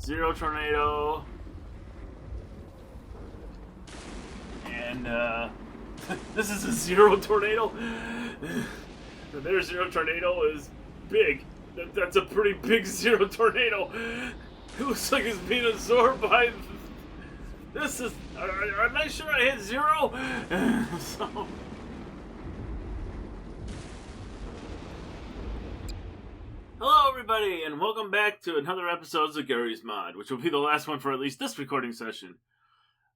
Zero tornado. And this is a zero tornado. Their zero tornado is big. That's a pretty big zero tornado. It looks like it's being absorbed by. This is. I'm not sure I hit zero. So. Hello, everybody, and welcome back to another episode of Garry's Mod, which will be the last one for at least this recording session.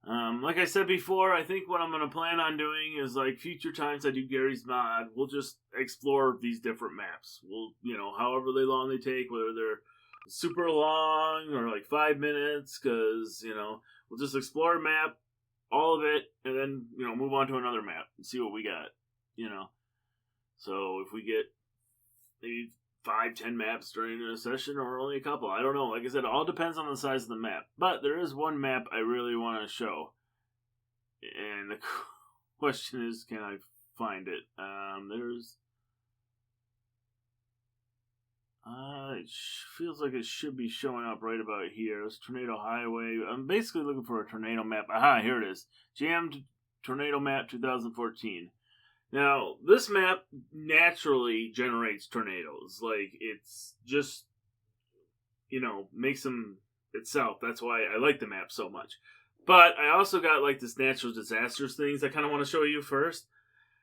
Like I said before, I think what I'm going to plan on doing is, like, future times I do Garry's Mod, we'll just explore these different maps. We'll, however long they take, whether they're super long or, like, 5 minutes, because, we'll just explore a map, all of it, and then, move on to another map and see what we got, So, if we get maybe 5-10 maps during a session or only a couple. I don't know. Like I said, it all depends on the size of the map. But there is one map I really want to show. And the question is, can I find it? It feels like it should be showing up right about here. It's Tornado Highway. I'm basically looking for a tornado map. Aha, here it is. Jammed Tornado Map 2014. Now, this map naturally generates tornadoes. Like, it's just, makes them itself. That's why I like the map so much. But I also got, like, this natural disasters things I kind of want to show you first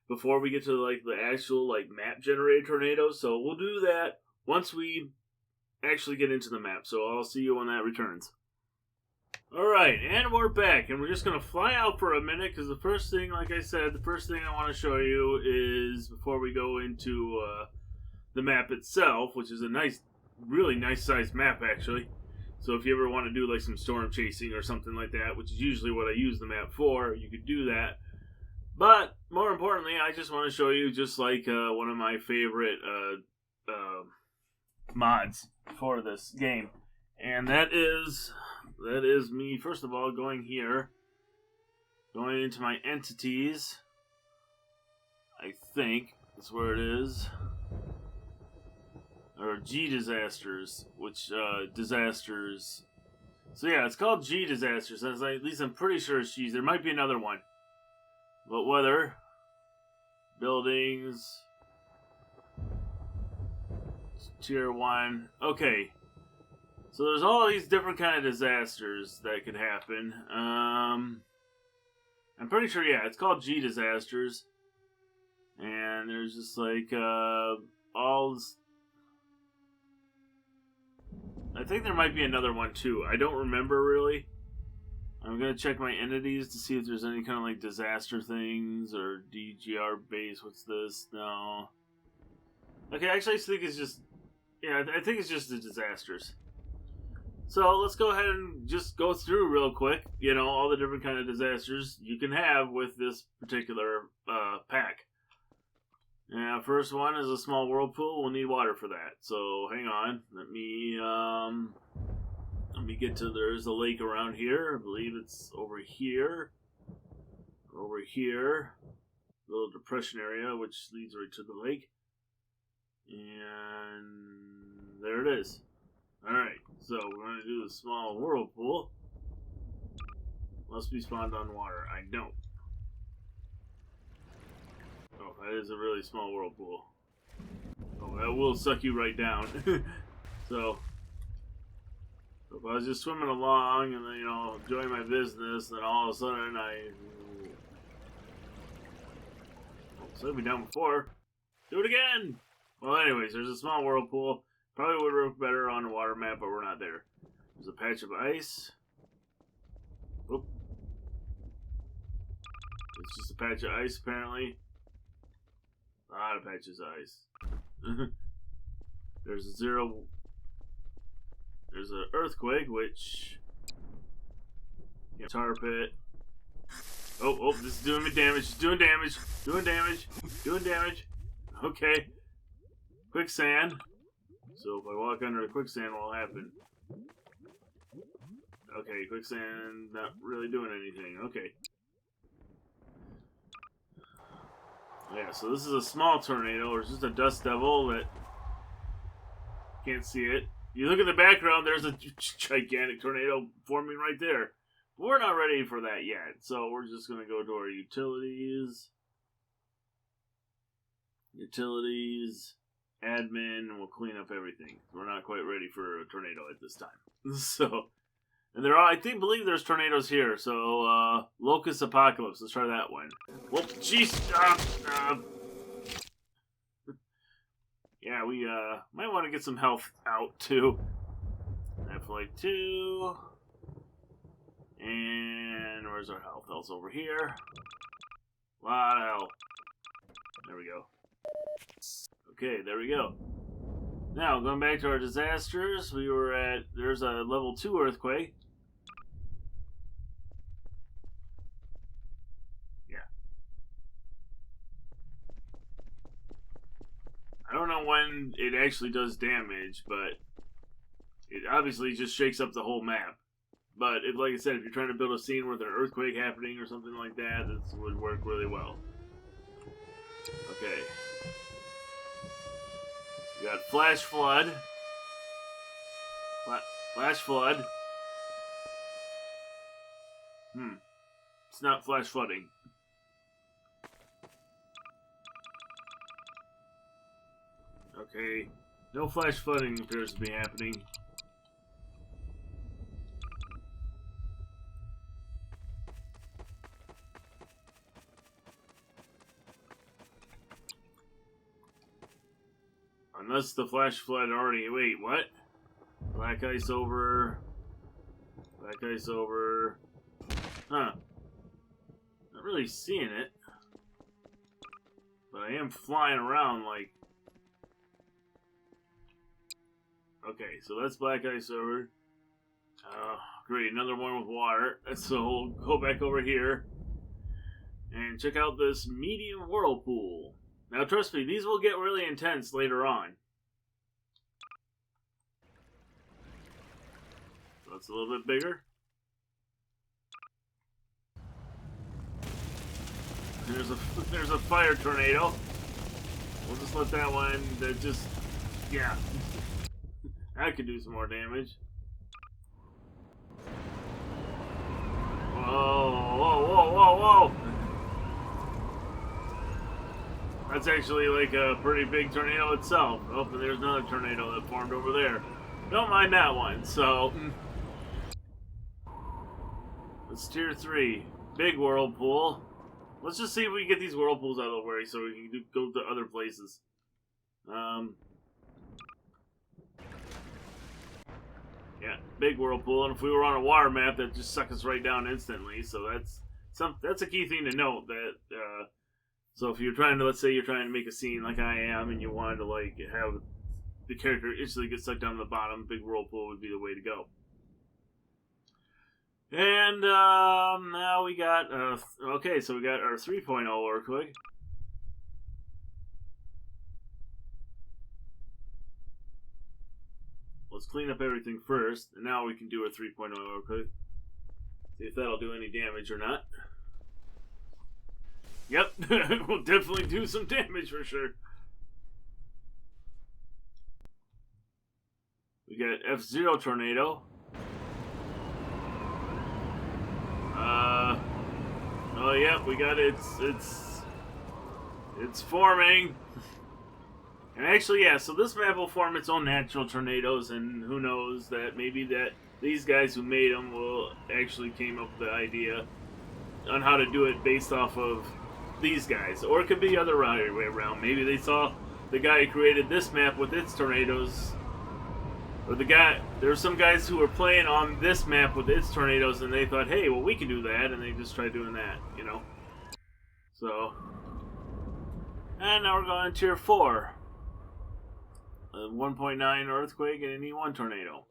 before we get to, like, the actual, like, map-generated tornadoes. So we'll do that once we actually get into the map. So I'll see you when that returns. Alright, and we're back, and we're just going to fly out for a minute, because the first thing, like I said, the first thing I want to show you is, before we go into the map itself, which is a nice, really nice sized map, actually. So if you ever want to do, like, some storm chasing or something like that, which is usually what I use the map for, you could do that. But, more importantly, I just want to show you just, like, one of my favorite mods for this game. And that is me, first of all, going into my entities. I think that's where it is. Or G disasters, which, disasters. So yeah, it's called G disasters. At least I'm pretty sure it's G. There might be another one. But weather, buildings, tier 1. Okay. So there's all these different kind of disasters that could happen. I'm pretty sure, yeah, it's called G disasters. And there's just like, all... I think there might be another one too. I don't remember really. I'm going to check my entities to see if there's any kind of like disaster things or DGR base. What's this? No. Okay, actually I think it's just... Yeah, I think it's just the disasters. So let's go ahead and just go through real quick, all the different kind of disasters you can have with this particular pack. Now, first one is a small whirlpool. We'll need water for that. So hang on. Let me get to, there's a lake around here. I believe it's over here. Over here. Little depression area, which leads right to the lake. And there it is. Alright, so we're going to do the small whirlpool. Must be spawned on water. I don't. Oh, that is a really small whirlpool. Oh, that will suck you right down. So if I was just swimming along and then, enjoying my business, then all of a sudden so I've been down before. Do it again! Well, anyways, there's a small whirlpool. Probably would work better on a water map, but we're not there. There's a patch of ice. Oop. It's just a patch of ice, apparently. A lot of patches of ice. There's a zero... There's an earthquake, which... Tar pit. Oh, this is doing me damage. It's doing damage. Doing damage. Doing damage. Okay. Quicksand. So if I walk under the quicksand, what will happen? Okay, quicksand not really doing anything. Okay. Yeah, so this is a small tornado, or it's just a dust devil that can't see it. You look in the background, there's a gigantic tornado forming right there. But we're not ready for that yet, so we're just going to go to our utilities. Utilities, admin, and we'll clean up everything. We're not quite ready for a tornado at this time. So, and I believe there's tornadoes here. So, Locust Apocalypse. Let's try that one. Whoop, jeez. Yeah, we might want to get some health out too. Definitely 2. And where's our health? Health's over here. A lot of health. There we go. Okay, there we go. Now, going back to our disasters, there's a level 2 earthquake. Yeah. I don't know when it actually does damage, but it obviously just shakes up the whole map. But, like I said, if you're trying to build a scene with an earthquake happening or something like that, this would work really well. Okay. We got Flash Flood. Flash Flood. It's not Flash Flooding. Okay. No Flash Flooding appears to be happening. Unless the flash flood already... Wait, what? Black ice over... Black ice over... Huh. Not really seeing it. But I am flying around like... Okay, so that's black ice over. Great, another one with water. So we'll go back over here. And check out this medium whirlpool. Now, trust me, these will get really intense later on. So it's a little bit bigger. There's a fire tornado. We'll just let that one, yeah. That could do some more damage. Whoa, whoa, whoa, whoa, whoa! That's actually like a pretty big tornado itself. Oh, and there's another tornado that formed over there. Don't mind that one, so... It's tier 3. Big whirlpool. Let's just see if we can get these whirlpools out of the way so we can go to other places. Yeah, big whirlpool. And if we were on a water map, that'd just suck us right down instantly. So that's a key thing to note. That so if you're trying to, let's say you're trying to make a scene like I am, and you wanted to like have the character instantly get sucked down to the bottom, big whirlpool would be the way to go. And now we got okay, so we got our 3.0 earthquake. Let's clean up everything first, and now we can do a 3.0 earthquake. See if that'll do any damage or not. Yep, we'll definitely do some damage for sure. We got F0 tornado. Oh yeah, we got it. It's forming. And actually, yeah, so this map will form its own natural tornadoes, and who knows that maybe that these guys who made them will actually came up with the idea on how to do it based off of these guys. Or it could be the other way around. Maybe they saw the guy who created this map with its tornadoes, or there were some guys who were playing on this map with its tornadoes, and they thought, hey, well, we can do that, and they just tried doing that, you know? So, and now we're going to tier 4. A 1.9 earthquake and an E1 tornado.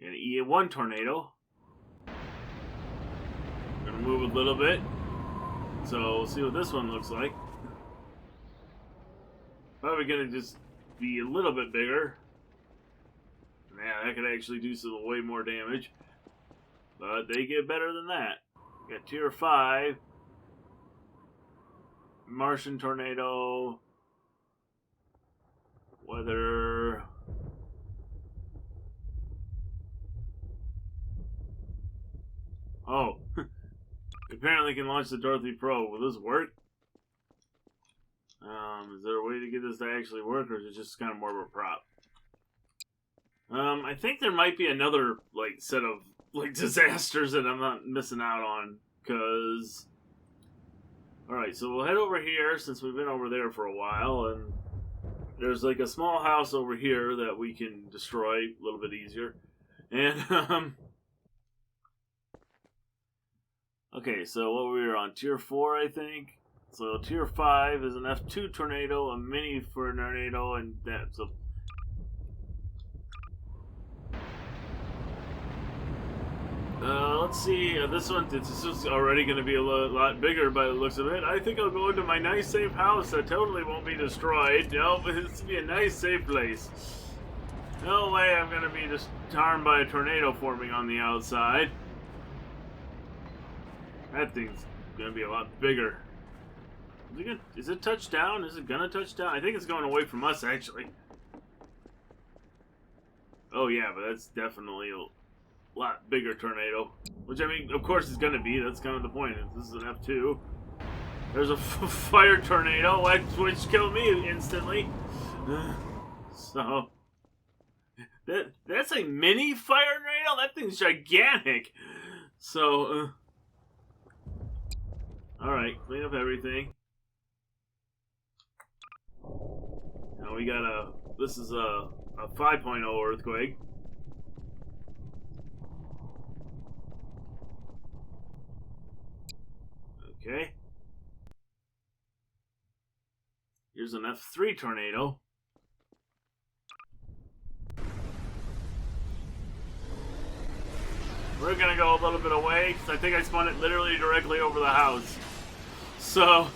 An E1 tornado. Gonna move a little bit. So we'll see what this one looks like. Probably gonna just be a little bit bigger. Yeah, that could actually do some way more damage. but they get better than that. We got tier 5. Martian tornado. Weather. Oh. Apparently can launch the Dorothy Pro. Will this work? Is there a way to get this to actually work, or is it just kind of more of a prop? I think there might be another, like, set of, like, disasters that I'm not missing out on, because... Alright, so we'll head over here, since we've been over there for a while, and there's, like, a small house over here that we can destroy a little bit easier. And, okay, so what we were on, tier 4, I think? So tier 5 is an F2 tornado, a mini for a tornado, and that, so... let's see, this is already going to be a lot bigger by the looks of it. I think I'll go into my nice safe house that totally won't be destroyed. Nope, it's going to be a nice safe place. No way I'm going to be just harmed by a tornado forming on the outside. That thing's going to be a lot bigger. Is it touched down? Is it going to touch down? I think it's going away from us, actually. Oh yeah, but that's definitely a lot bigger tornado. Which, I mean, of course it's going to be. That's kind of the point. This is an F2. There's a fire tornado, which killed me instantly. So... That's a mini fire tornado? That thing's gigantic. So, alright, clean up everything. Now we got this is a 5.0 earthquake. Okay. Here's an F3 tornado. We're gonna go a little bit away, because I think I spun it literally directly over the house. So,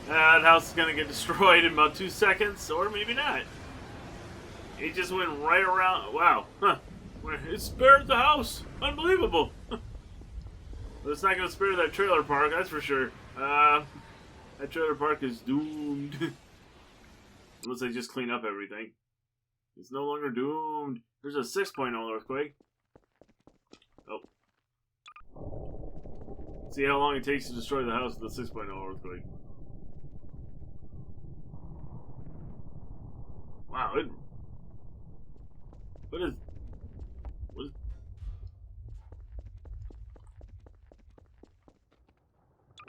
that house is gonna get destroyed in about 2 seconds, or maybe not. It just went right around. Wow. Huh. It spared the house. Unbelievable. But it's not gonna spare that trailer park, that's for sure. That trailer park is doomed. Unless they just clean up everything. It's no longer doomed. There's a 6.0 earthquake. Oh. See how long it takes to destroy the house with the 6.0 earthquake. Wow, What is...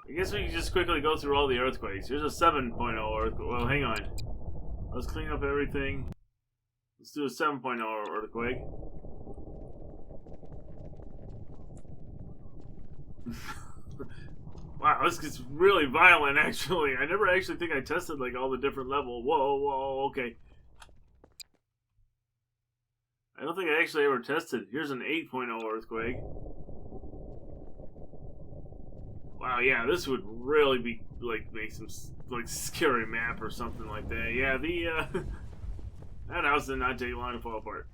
I guess we can just quickly go through all the earthquakes. Here's a 7.0 earthquake. Well, hang on. Let's clean up everything. Let's do a 7.0 earthquake. Wow, this gets really violent, actually. I never actually think I tested, like, all the different levels. Whoa, okay. I don't think I actually ever tested. Here's an 8.0 earthquake. Wow, yeah, this would really be, like, make some, like, scary map or something like that. Yeah, that house did not take long to fall apart.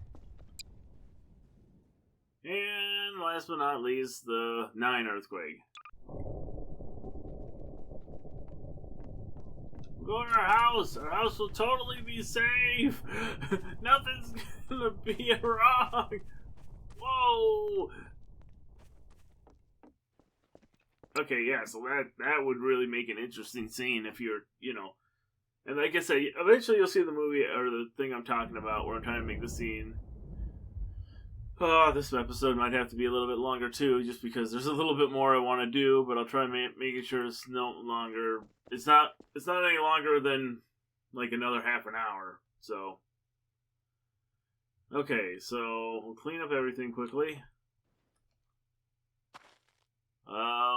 And last but not least, the 9 earthquake. Go to our house. Our house will totally be safe. Nothing's gonna be wrong. Whoa. Okay, yeah, so that would really make an interesting scene if you're, you know. And like I said, eventually you'll see the movie, or the thing I'm talking about, where I'm trying to make the scene. Oh, this episode might have to be a little bit longer too, just because there's a little bit more I want to do, but I'll try making sure it's no longer. It's not any longer than like another half an hour. So, okay, so we'll clean up everything quickly.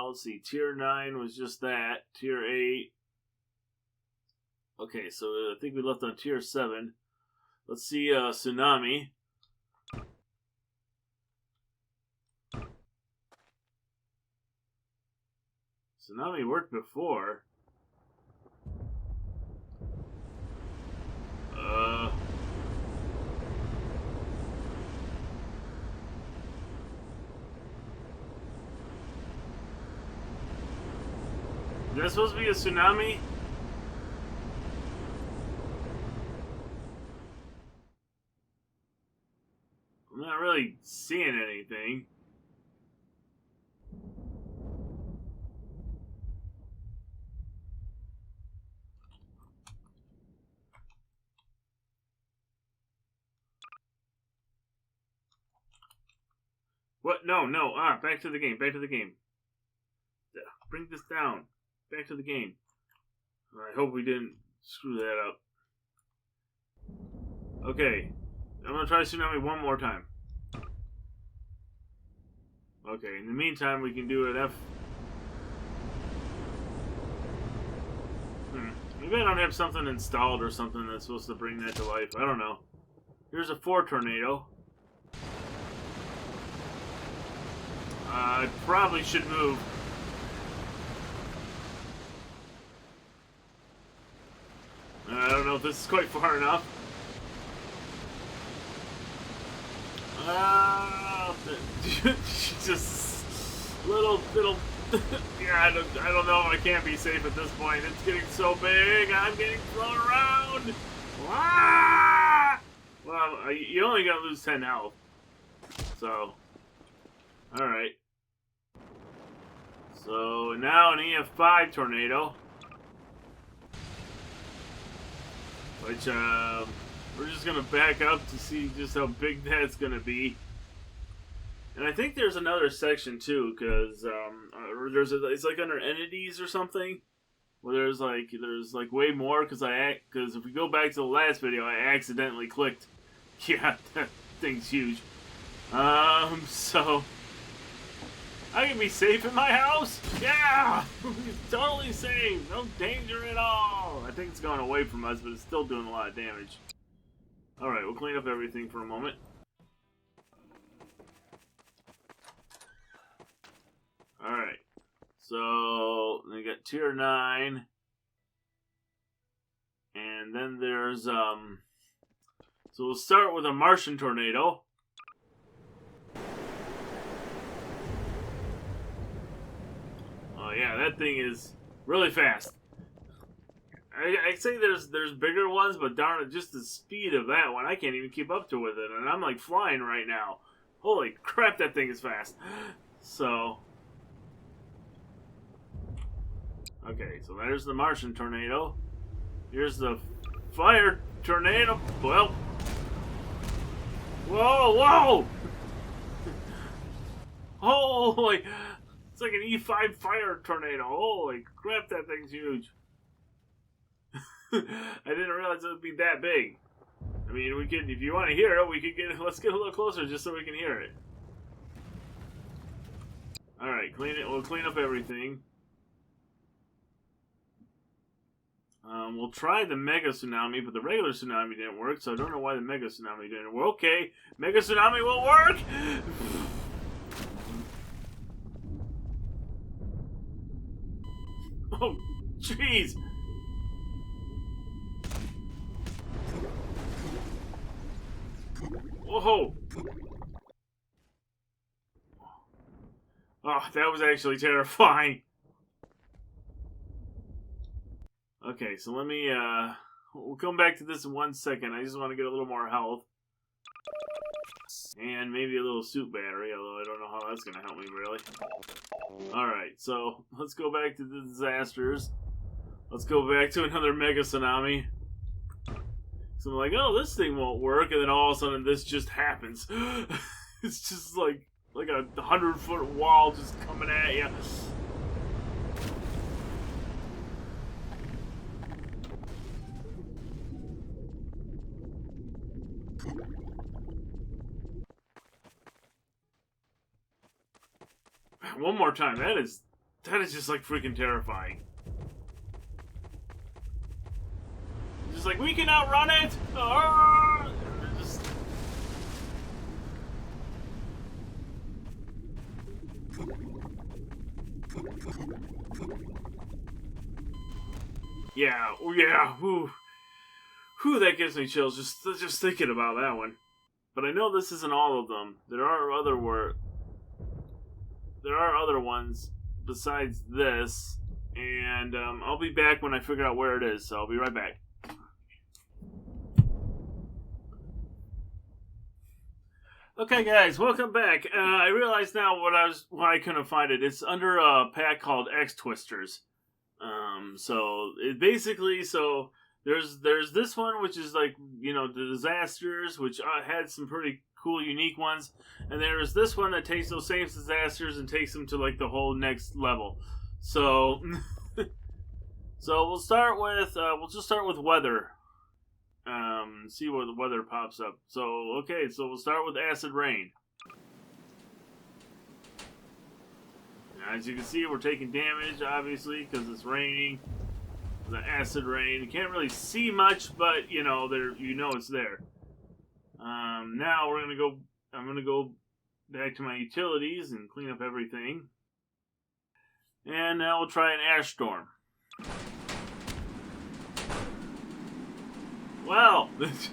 Let's see. Tier 9 was just that. Tier 8. Okay, so I think we left on Tier 7. Let's see. Tsunami. Tsunami worked before. Is that supposed to be a tsunami? I'm not really seeing anything. What? No, no. Back to the game. Back to the game. Bring this down. Back to the game. I hope we didn't screw that up. Okay. I'm gonna try tsunami one more time. Okay, in the meantime, we can do an F. Maybe I don't have something installed or something that's supposed to bring that to life. I don't know. Here's a 4 tornado. I probably should move. I don't know if this is quite far enough. Just little. Yeah, I don't know if I can't be safe at this point. It's getting so big. I'm getting thrown around. Ah! Well, you only gotta lose 10 health. So, all right. So now an EF5 tornado, which we're just gonna back up to see just how big that's gonna be. And I think there's another section too, because it's like under entities or something, where there's like way more. Because if we go back to the last video, I accidentally clicked. Yeah, that thing's huge. So I can be safe in my house. Yeah, totally safe. No danger at all. I think it's going away from us, but it's still doing a lot of damage. All right, we'll clean up everything for a moment. Alright, so they got tier 9, and then there's, so we'll start with a Martian tornado. Oh yeah, that thing is really fast. I say there's bigger ones, but darn it, just the speed of that one, I can't even keep up to with it, and I'm like flying right now. Holy crap, that thing is fast. So... okay, so there's the Martian tornado. Here's the fire tornado. Well, whoa! Holy, it's like an E5 fire tornado. Holy crap, that thing's huge. I didn't realize it would be that big. I mean, we could, if you want to hear it, we could let's get a little closer just so we can hear it. All right, we'll clean up everything. We'll try the Mega Tsunami, but the regular Tsunami didn't work, so I don't know why the Mega Tsunami didn't work. Okay, Mega Tsunami will work! Oh, jeez! Whoa! Oh, that was actually terrifying. Okay, so let me, we'll come back to this in 1 second. I just want to get a little more health. And maybe a little suit battery, although I don't know how that's going to help me, really. Alright, so let's go back to the disasters. Let's go back to another Mega Tsunami. So I'm like, oh, this thing won't work, and then all of a sudden this just happens. It's just like a 100-foot wall just coming at you. One more time. That is just like freaking terrifying. Just like, we can outrun it. Just... yeah, yeah. Whew, that gives me chills just thinking about that one. But I know this isn't all of them. There are other ones besides this. And I'll be back when I figure out where it is, so I'll be right back. Okay, guys, welcome back. I realize now why I couldn't find it. It's under a pack called X Twisters. So it basically there's this one which is like the disasters, which had some pretty cool, unique ones, and there's this one that takes those same disasters and takes them to like the whole next level. So, so we'll just start with weather. See where the weather pops up. So, okay, so we'll start with acid rain. As you can see, we're taking damage, obviously, because it's raining. The acid rain. You can't really see much, but, it's there. Now I'm gonna go back to my utilities and clean up everything. And now we'll try an ash storm. Wow! It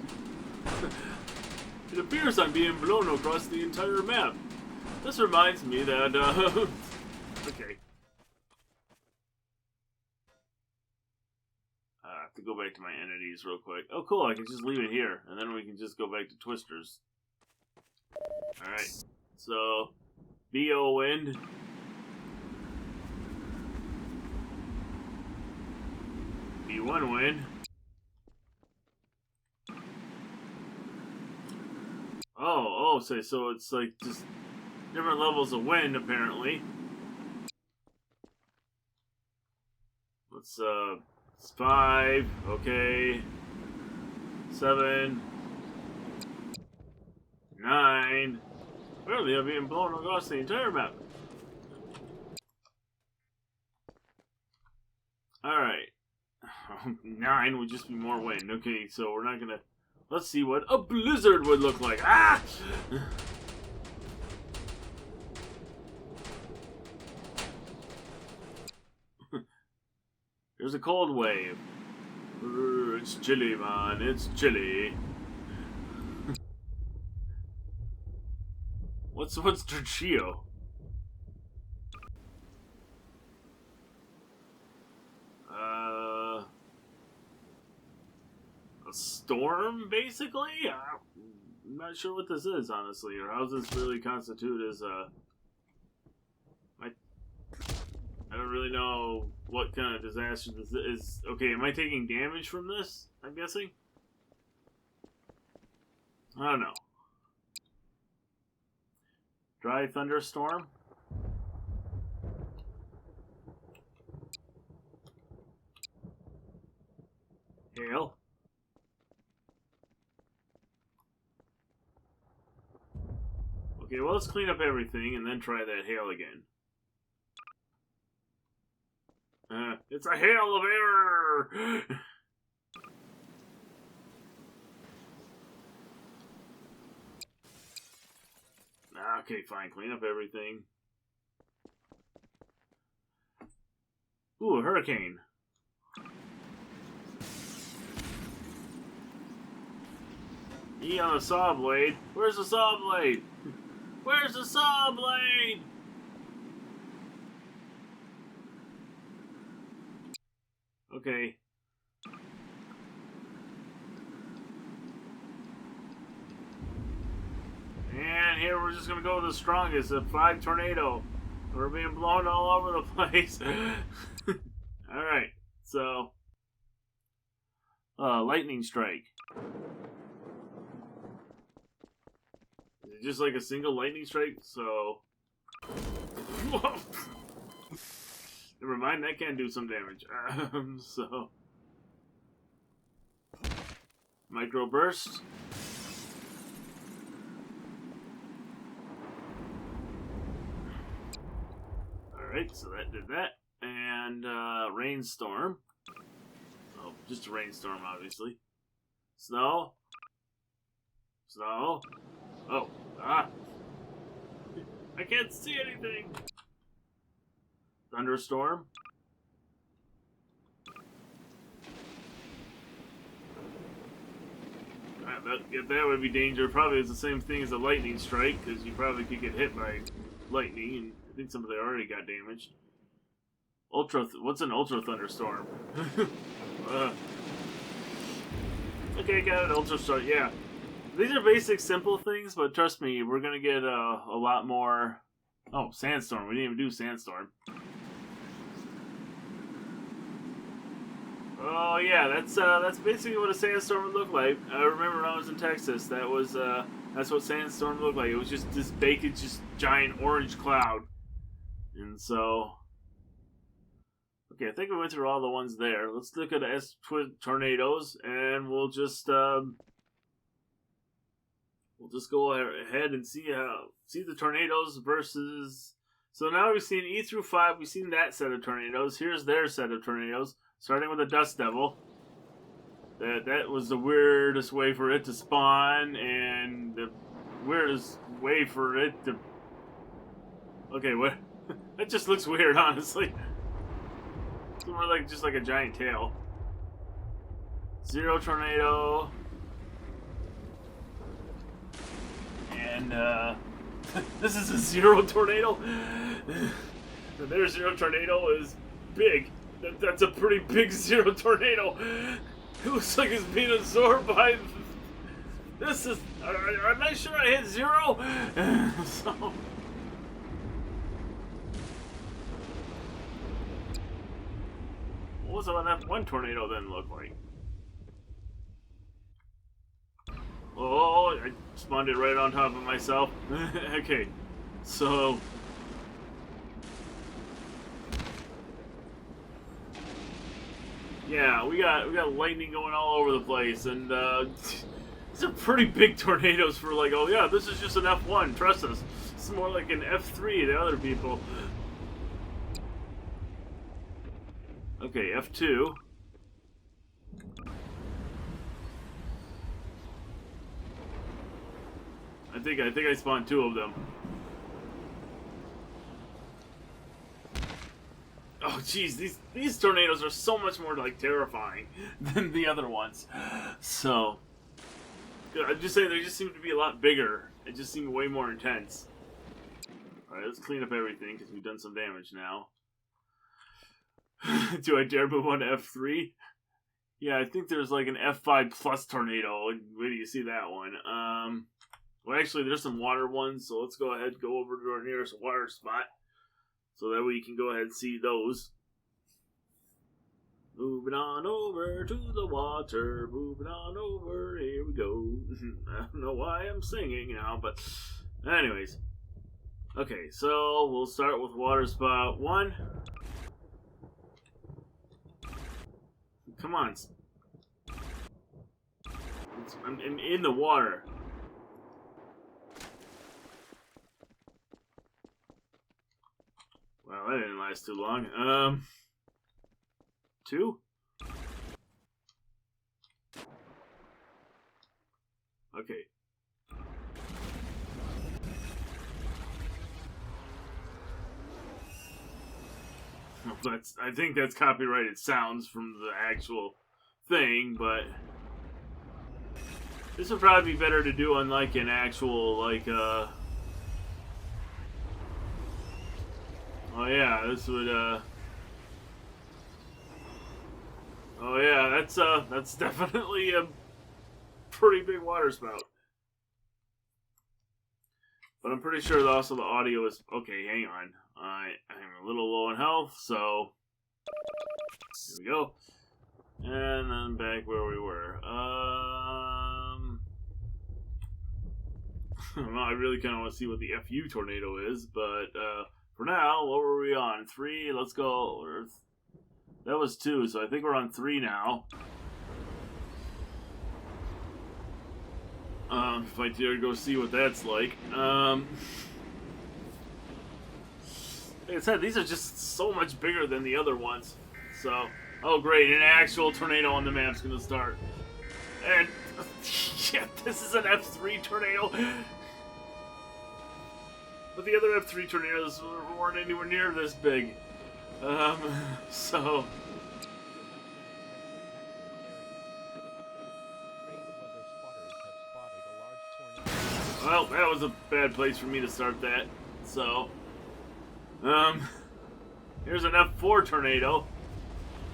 appears I'm being blown across the entire map. This reminds me that, okay. I have to go back to my entities real quick. Oh, cool, I can just leave it here, and then we can just go back to Twisters. Alright, so, BO wind. B1 wind. So it's like just different levels of wind, apparently. It's 5, okay. 7, 9. Apparently I'm being blown across the entire map. Alright. 9 would just be more wind. Okay, so we're not gonna... Let's see what a blizzard would look like. Ah! There's a cold wave. It's chilly, man. It's chilly. What's Tercio? A storm, basically? I'm not sure what this is, honestly, or how does this really constitute as a... I don't really know what kind of disaster this is. Okay, am I taking damage from this? I'm guessing? I don't know. Dry thunderstorm? Hail? Okay, well, let's clean up everything and then try that hail again. It's a hail of error! Okay, fine. Clean up everything. Ooh, a hurricane. E on the saw blade. Where's the saw blade? Where's the saw blade? Okay. And here we're just gonna go with the strongest, a 5 tornado. We're being blown all over the place. Alright, so lightning strike. Is it just like a single lightning strike? So whoa. Never mind, that can do some damage. So micro burst. Alright, so that did that. And rainstorm. Oh, just a rainstorm, obviously. Snow. Snow. Oh, I can't see anything. Thunderstorm. That would be danger. Probably it's the same thing as a lightning strike, because you probably could get hit by lightning, and I think somebody already got damaged. What's an ultra thunderstorm? uh, okay, got an ultra storm. Yeah, these are basic, simple things, but trust me, we're gonna get a lot more. Oh, sandstorm. We didn't even do sandstorm. Oh yeah, that's basically what a sandstorm would look like. I remember when I was in Texas, that's what sandstorm looked like. It was just this big, just giant orange cloud, and so. Okay, I think we went through all the ones there. Let's look at tornadoes, and we'll just go ahead and see the tornadoes versus. So now we've seen E through 5. We've seen that set of tornadoes. Here's their set of tornadoes, starting with the Dust Devil. That was the weirdest way for it to spawn, and the weirdest way for it to. Okay, what? That just looks weird, honestly. It's more like just like a giant tail. Zero tornado. And this is a zero tornado. Their zero tornado is big. That's a pretty big zero tornado. It looks like it's being absorbed by. This is. Am I sure I hit zero? So. What was an F1 tornado then look like? Oh, I spawned it right on top of myself. Okay, so yeah, we got lightning going all over the place, and these are pretty big tornadoes for like, oh yeah, this is just an F1. Trust us, it's more like an F3 to other people. Okay, F2. I think I spawned 2 of them. Oh jeez, these tornadoes are so much more like terrifying than the other ones. So I'm just saying they just seem to be a lot bigger. It just seemed way more intense. Alright, let's clean up everything because we've done some damage now. Do I dare move on to F3? Yeah, I think there's like an F5 plus tornado. Where do you see that one? Well, actually, there's some water ones, so let's go ahead and go over to our nearest water spot. So that way you can go ahead and see those. Moving on over to the water. Moving on over. Here we go. I don't know why I'm singing now, but anyways. Okay, so we'll start with water spot 1. Come on. I'm in the water. Well, that didn't last too long. 2? Okay. I think that's copyrighted sounds from the actual thing, but this would probably be better to do on like an actual oh yeah, this would oh yeah, that's definitely a pretty big water spout. But I'm pretty sure also the audio is okay. Hang on, I'm a little low in health, so here we go, and then back where we were. I really kind of want to see what the FU tornado is, but for now, what were we on? 3. Let's go. That was 2, so I think we're on 3 now. If I dare go see what that's like. Like I said, these are just so much bigger than the other ones. So, oh great, an actual tornado on the map's gonna start. And, yeah, this is an F3 tornado. But the other F3 tornadoes weren't anywhere near this big. So... Well, that was a bad place for me to start that, so... Yeah, Here's an F4 tornado.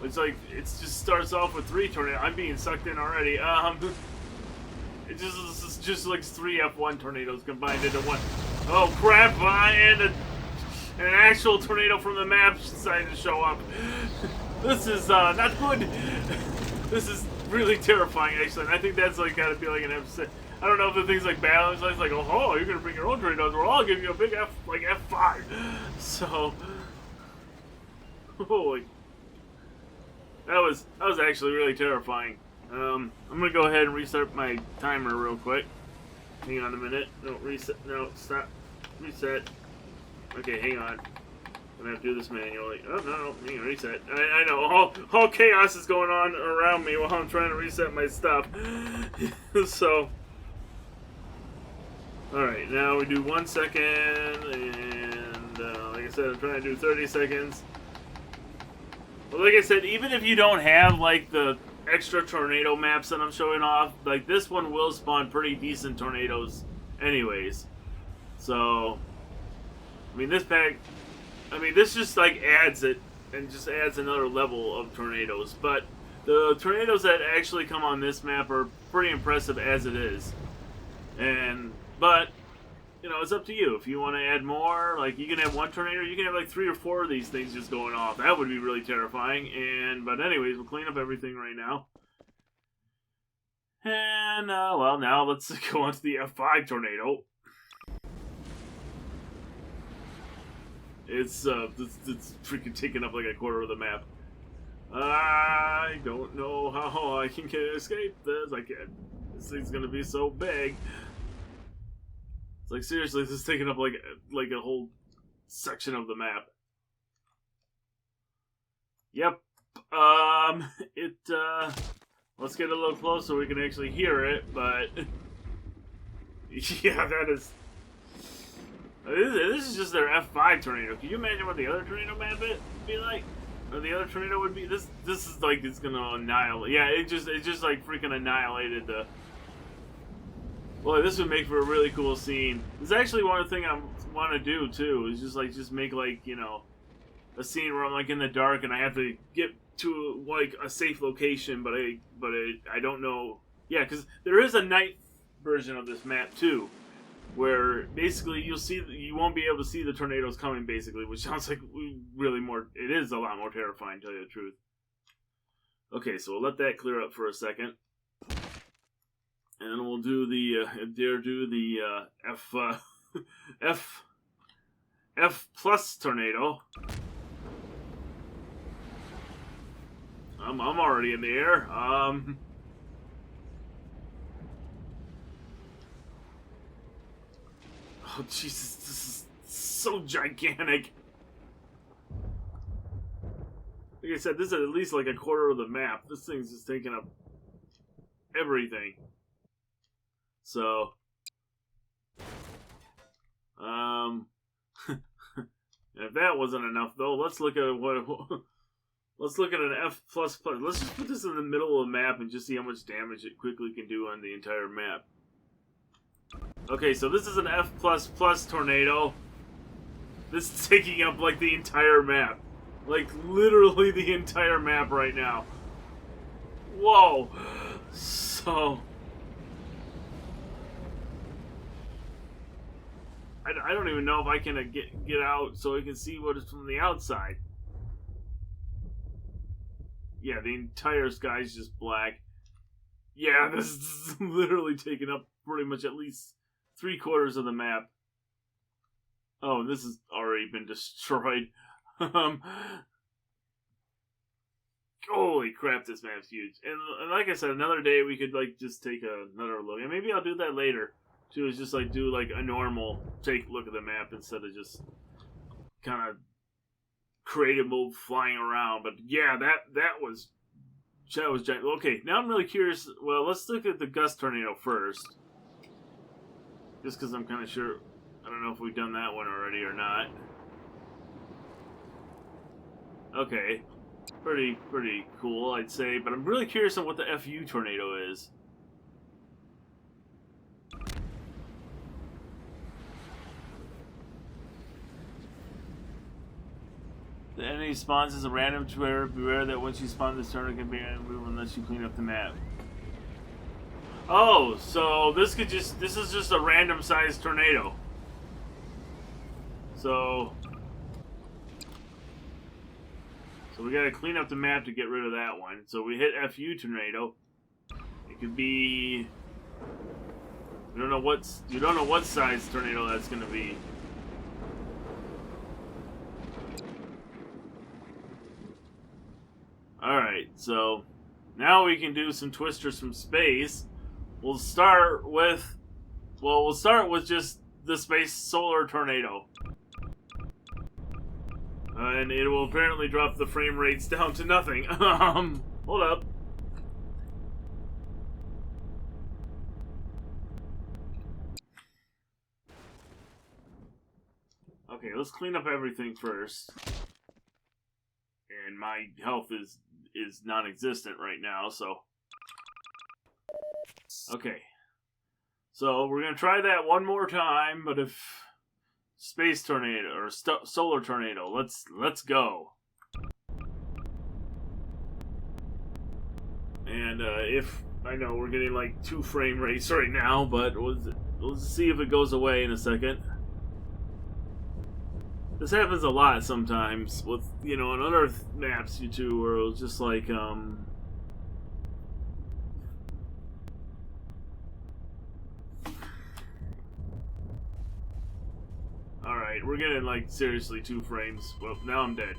It's like, it just starts off with 3 tornadoes. I'm being sucked in already. It just like 3 F1 tornadoes combined into one. Oh crap! And an actual tornado from the map decided to show up. This is not good. This is really terrifying, actually. And I think that's like gotta be like an F6. I don't know if the thing's like balance. It's like, oh, you're gonna bring your own tornadoes. Well, I'll give you a big F, like F5. So, holy, that was actually really terrifying. I'm gonna go ahead and restart my timer real quick. Hang on a minute. No, reset. No, stop. Reset. Okay, hang on. I'm gonna have to do this manually. Oh, no, hang on, reset. I know, all chaos is going on around me while I'm trying to reset my stuff. So, alright, now we do 1 second, and like I said, I'm trying to do 30 seconds. But like I said, even if you don't have, like, the extra tornado maps that I'm showing off, like, this one will spawn pretty decent tornadoes anyways. So, I mean, this pack, I mean, this just, like, adds it, and just adds another level of tornadoes. But the tornadoes that actually come on this map are pretty impressive as it is. But, you know, it's up to you. If you want to add more, like, you can have 1 tornado, you can have, like, 3 or 4 of these things just going off. That would be really terrifying. But anyways, we'll clean up everything right now. And, well, now let's go on to the F5 tornado. It's freaking taking up like a quarter of the map. I don't know how I can escape this. I can't. This thing's gonna be so big. It's like, seriously, this is taking up like a whole section of the map. Yep. Let's get a little closer so we can actually hear it, but yeah, that is. This is just their F5 tornado. Can you imagine what the other tornado map would be like? Or the other tornado would be? This is like, it's gonna annihilate. Yeah, it just like freaking annihilated the. Well, this would make for a really cool scene. It's actually one thing I want to do too. Is just make like, you know, a scene where I'm like in the dark and I have to get to like a safe location, but I don't know. Yeah, because there is a night version of this map too, where basically you won't be able to see the tornadoes coming, basically, which sounds like really more. It is a lot more terrifying, to tell you the truth. Okay, so we'll let that clear up for a second, and we'll do the F plus tornado. I'm already in the air. Oh, Jesus, this is so gigantic. Like I said, this is at least like a quarter of the map. This thing's just taking up everything. So, if that wasn't enough, though, let's look at let's look at an F++. Let's just put this in the middle of the map and just see how much damage it quickly can do on the entire map. Okay, so this is an F++ tornado. This is taking up like the entire map. Like literally the entire map right now. Whoa. So I don't even know if I can get out so I can see what is from the outside. Yeah, the entire sky's just black. Yeah, this is literally taking up pretty much at least 3/4 of the map. Oh, this has already been destroyed. Holy crap, this map's huge. And like I said, another day we could like just take another look. And maybe I'll do that later. Too, is just like do like a normal look at the map instead of just kind of creative mode flying around. But yeah, that was giant. Okay, now I'm really curious. Well, let's look at the gust tornado first. Just because I'm kind of sure. I don't know if we've done that one already or not. Okay. Pretty cool, I'd say. But I'm really curious on what the FU tornado is. The enemy spawns as a random terror. Beware that once you spawn this turn, it can be removed unless you clean up the map. Oh, so this is just a random sized tornado. So we gotta clean up the map to get rid of that one. So we hit FU tornado. It could be, you don't know what size tornado that's gonna be. Alright, so now we can do some twisters from space. We'll start with just the space solar tornado. And it will apparently drop the frame rates down to nothing. Hold up. Okay, let's clean up everything first. And my health is non-existent right now, so... Okay. So, we're gonna try that one more time, but if... Space tornado, or solar tornado, let's go. And, if... I know, we're getting like 2 frame rates right now, but we'll see if it goes away in a second. This happens a lot sometimes with, you know, on other maps too, where it'll just like, Alright, we're getting like seriously 2 frames. Well, now I'm dead.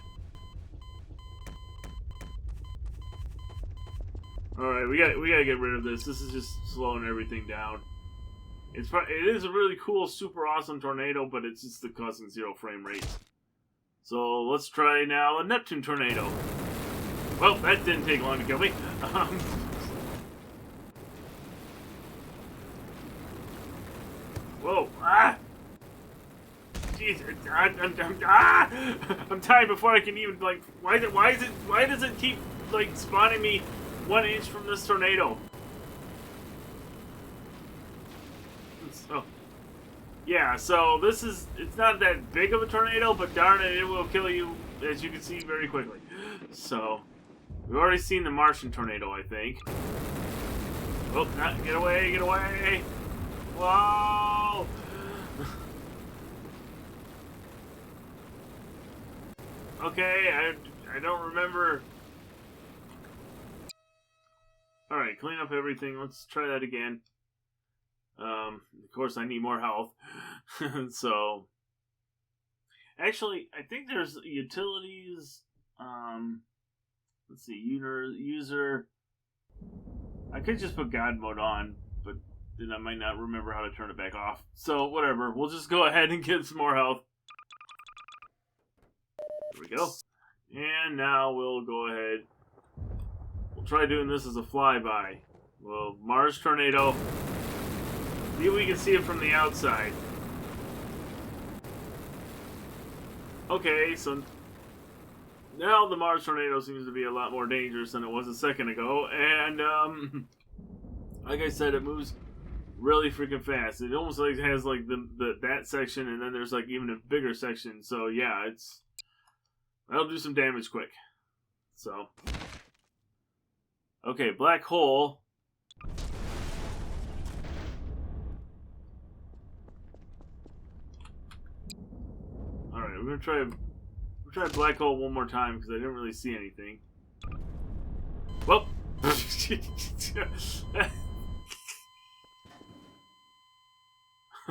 Alright, we gotta get rid of this. This is just slowing everything down. It is a really cool, super awesome tornado, but it's just causing 0 frame rates. So let's try now a Neptune tornado. Well, that didn't take long to kill me. Whoa! Ah! Jeez! I'm dying before I can even like. Why does it keep like spawning me 1 inch from this tornado? Oh. Yeah, so it's not that big of a tornado, but darn it, it will kill you, as you can see, very quickly. So, we've already seen the Martian tornado, I think. Oh, get away, get away! Whoa! Okay, I don't remember. Alright, clean up everything. Let's try that again. Of course, I need more health. So, actually, I think there's utilities. Let's see, user. I could just put God mode on, but then I might not remember how to turn it back off. So, whatever. We'll just go ahead and get some more health. There we go. And now we'll go ahead. We'll try doing this as a flyby. Well, Mars tornado. See if we can see it from the outside. Okay, so now the Mars tornado seems to be a lot more dangerous than it was a second ago, and like I said, it moves really freaking fast. It almost like has like that section, and then there's like even a bigger section. So yeah, that'll do some damage quick. So okay, black hole. Alright, we're gonna try black hole one more time because I didn't really see anything. Well,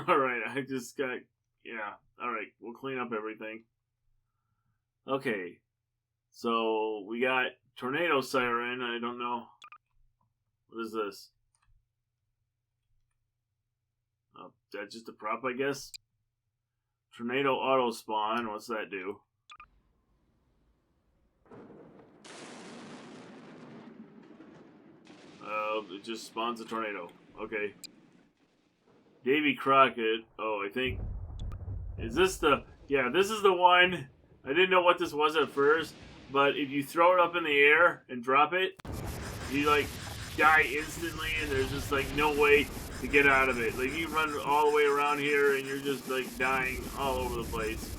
alright, I just got, yeah, alright, we'll clean up everything. Okay, so we got tornado siren. I don't know, what is this? Oh, that's just a prop, I guess. Tornado auto spawn. What's that do? It just spawns a tornado. Okay. Davy Crockett. Oh, I think. Is this the? Yeah, this is the one. I didn't know what this was at first, but if you throw it up in the air and drop it, you like die instantly, and there's just like no way to get out of it. Like, you run all the way around here and you're just like dying all over the place.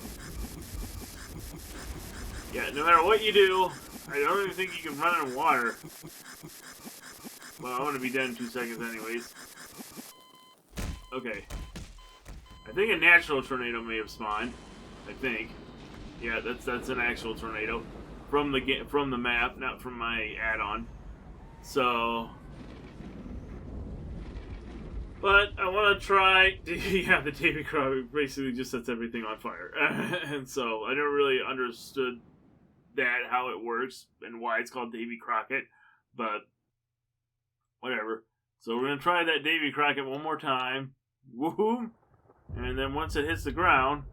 Yeah, no matter what you do, I don't even think you can run in water. Well, I want to be dead in 2 seconds anyways. Okay. I think a natural tornado may have spawned. I think. Yeah, that's an actual tornado from the map, not from my add-on. So, but I want to try. Yeah, the Davy Crockett basically just sets everything on fire, and so I never really understood that how it works and why it's called Davy Crockett, but whatever. So we're gonna try that Davy Crockett one more time. Woohoo! And then once it hits the ground,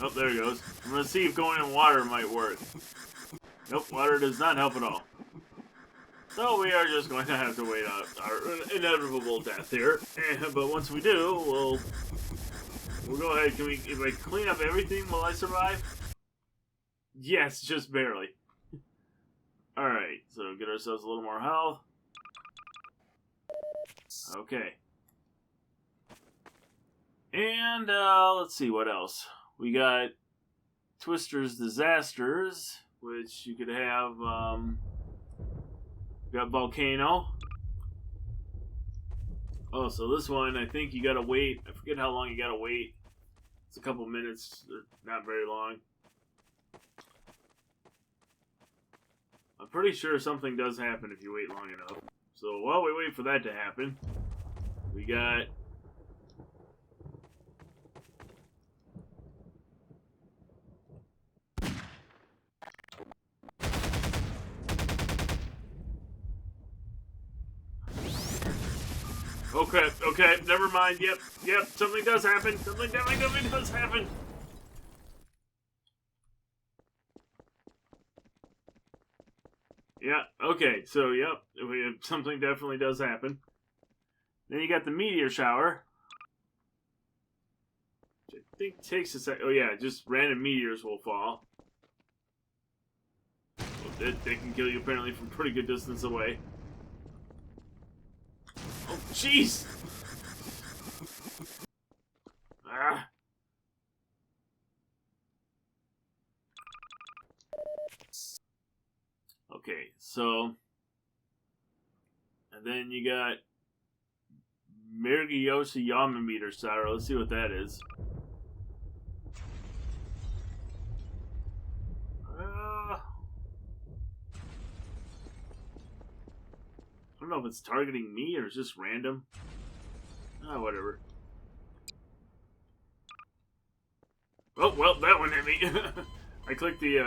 oh, there it goes. I'm gonna see if going in water might work. Nope, water does not help at all. So we are just going to have to wait out our inevitable death here. But once we do, we'll go ahead. Can we, if I clean up everything, will I survive? Yes, just barely. Alright, so get ourselves a little more health. Okay. And, let's see, what else? We got Twister's Disasters, which you could have, got Volcano. Oh, so this one, I think you gotta wait. I forget how long you gotta wait. It's a couple minutes, not very long. I'm pretty sure something does happen if you wait long enough. So while we wait for that to happen, we got... Okay, never mind. Yep, something does happen. Something definitely does happen. Yeah, okay, so yep, something definitely does happen. Then you got the meteor shower, which I think takes a sec. Oh yeah, just random meteors will fall. Well, they can kill you apparently from pretty good distance away. Oh, jeez! Ah. Okay, so... And then you got... Mirgiyoshi Yamameter Sorrow. Let's see what that is. I don't know if it's targeting me or it's just random. Ah, whatever. Oh well, that one hit me. I clicked the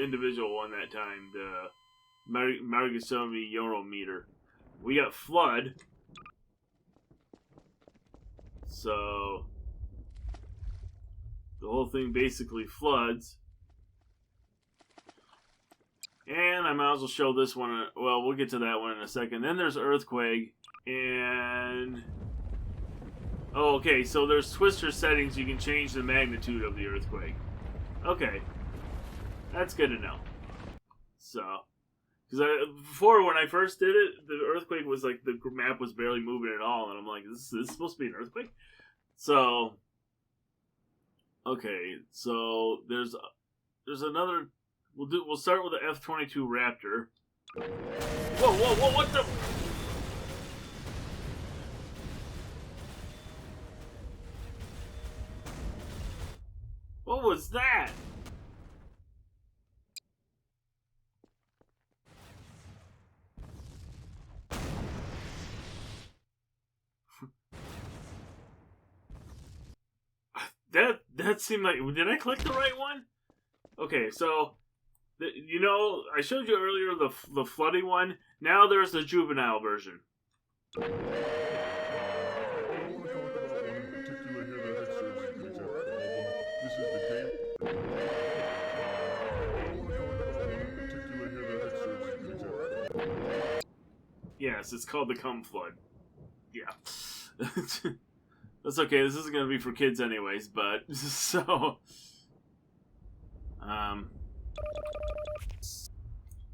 individual one that time. The Marigasomi Eurometer. We got Flood. So the whole thing basically floods. And I might as well show this one. Well, we'll get to that one in a second. Then there's Earthquake. And... oh, okay. So there's Twister settings. You can change the magnitude of the earthquake. Okay. That's good to know. So... because before, when I first did it, the earthquake was like... the map was barely moving at all. And I'm like, is this supposed to be an earthquake? So... okay. So there's another... We'll start with the F-22 Raptor. Whoa, what the... what was that? That seemed like... did I click the right one? Okay, so... you know, I showed you earlier the flooding one. Now there's the juvenile version. Yes, it's called the Cum Flood. Yeah. That's okay, this isn't going to be for kids anyways, but... so...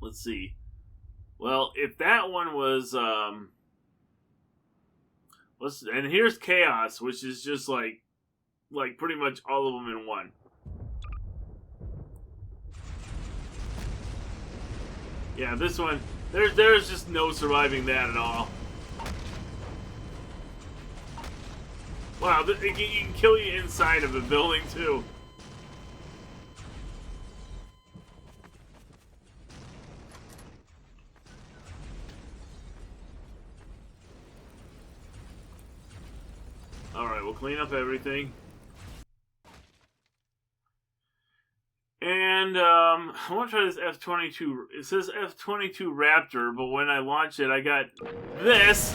let's see. Well, if that one was, and here's Chaos, which is just like pretty much all of them in one. Yeah, this one, there's just no surviving that at all. Wow, it can kill you inside of the building too. Alright, we'll clean up everything. And, I want to try this F-22. It says F-22 Raptor, but when I launched it, I got this.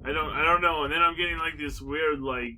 I don't know. And then I'm getting like this weird, like,